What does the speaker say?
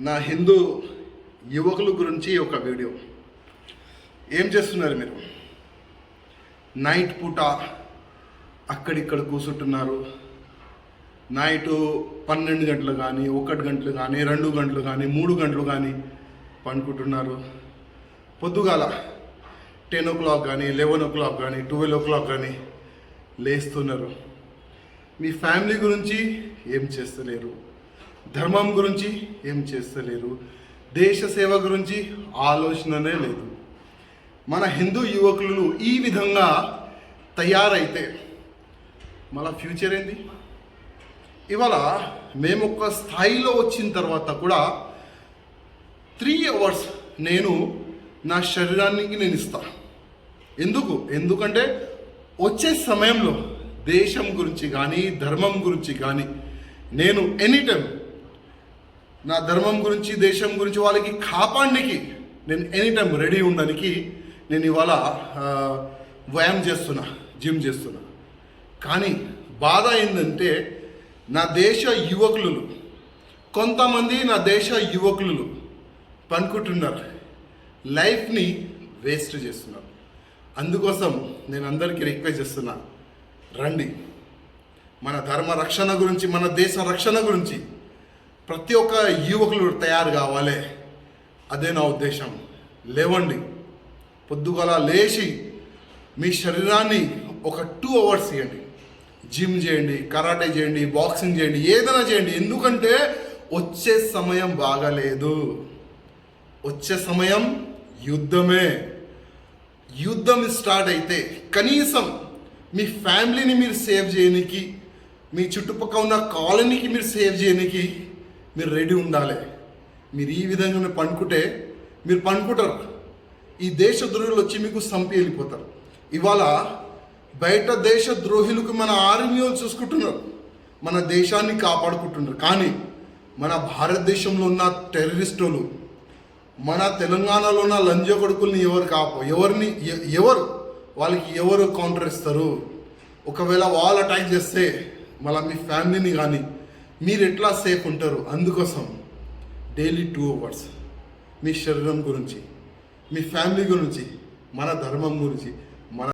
నా హిందూ యువకుల గురించి ఒక వీడియో. ఏం చేస్తున్నారు మీరు? నైట్ పూట అక్కడిక్కడ కూర్చుంటున్నారు. నైటు 12 గంటలు కానీ 1 గంటలు కానీ 2 గంటలు కానీ 3 గంటలు కానీ పండుకుంటున్నారు. పొద్దుగాల 10 o'clock కానీ 11 o'clock కానీ 12 o'clock కానీ లేస్తున్నారు. మీ ఫ్యామిలీ గురించి ఏం చేస్తలేరు, ధర్మం గురించి ఏం చేస్తలేరు, దేశ సేవ గురించి ఆలోచననే లేదు. మన హిందూ యువకులు ఈ విధంగా తయారైతే మన ఫ్యూచర్ ఏంది? ఇవాళ మేము ఒక స్థాయిలో వచ్చిన తర్వాత కూడా 3 hours నేను నా శరీరానికి నేను ఇస్తా. ఎందుకంటే వచ్చే సమయంలో దేశం గురించి కానీ ధర్మం గురించి కానీ నేను ఎనీ టైం నా ధర్మం గురించి దేశం గురించి వాళ్ళకి కాపాడడానికి నేను ఎనీ టైం రెడీ ఉండడానికి నేను ఇవాళ వ్యాయామం చేస్తున్నా, జిమ్ చేస్తున్నా. కానీ బాధ ఏంటంటే నా దేశ యువకులు, కొంతమంది నా దేశ యువకులు పనుకుంటున్నారు, లైఫ్ని వేస్ట్ చేస్తున్నారు. అందుకోసం నేను అందరికీ రిక్వెస్ట్ చేస్తున్నా, రండి మన ధర్మ రక్షణ గురించి, మన దేశ రక్షణ గురించి ప్రతి ఒక్క యువకులు తయారు కావాలి. అదే నా ఉద్దేశం. లేవండి, పొద్దుగల లేచి మీ శరీరాన్ని ఒక 2 hours ఇవ్వండి. జిమ్ చేయండి, కరాటే చేయండి, బాక్సింగ్ చేయండి, ఏదైనా చేయండి. ఎందుకంటే వచ్చే సమయం బాగాలేదు. వచ్చే సమయం యుద్ధమే. యుద్ధం స్టార్ట్ అయితే కనీసం మీ ఫ్యామిలీని మీరు సేవ్ చేయడానికి, మీ చుట్టుపక్కల ఉన్న కాలనీకి మీరు సేవ్ చేయడానికి మీరు రెడీ ఉండాలి. మీరు ఈ విధంగా మీరు పండుకుంటారు. ఈ దేశ ద్రోహులు వచ్చి మీకు సంపి వెళ్ళిపోతారు. ఇవాళ బయట దేశ ద్రోహులకు మన ఆర్మీ వాళ్ళు చూసుకుంటున్నారు, మన దేశాన్ని కాపాడుకుంటున్నారు. కానీ మన భారతదేశంలో ఉన్న టెర్రరిస్టులు, మన తెలంగాణలో ఉన్న లంజ కొడుకుల్ని వాళ్ళకి ఎవరు కౌంటర్ ఇస్తారు? ఒకవేళ వాళ్ళు అటాక్ చేస్తే మళ్ళీ మీ ఫ్యామిలీని కానీ మీరు ఎట్లా సేఫ్ ఉంటారు? అందుకోసం డైలీ 2 hours మీ శరీరం గురించి, మీ ఫ్యామిలీ గురించి, మన ధర్మం గురించి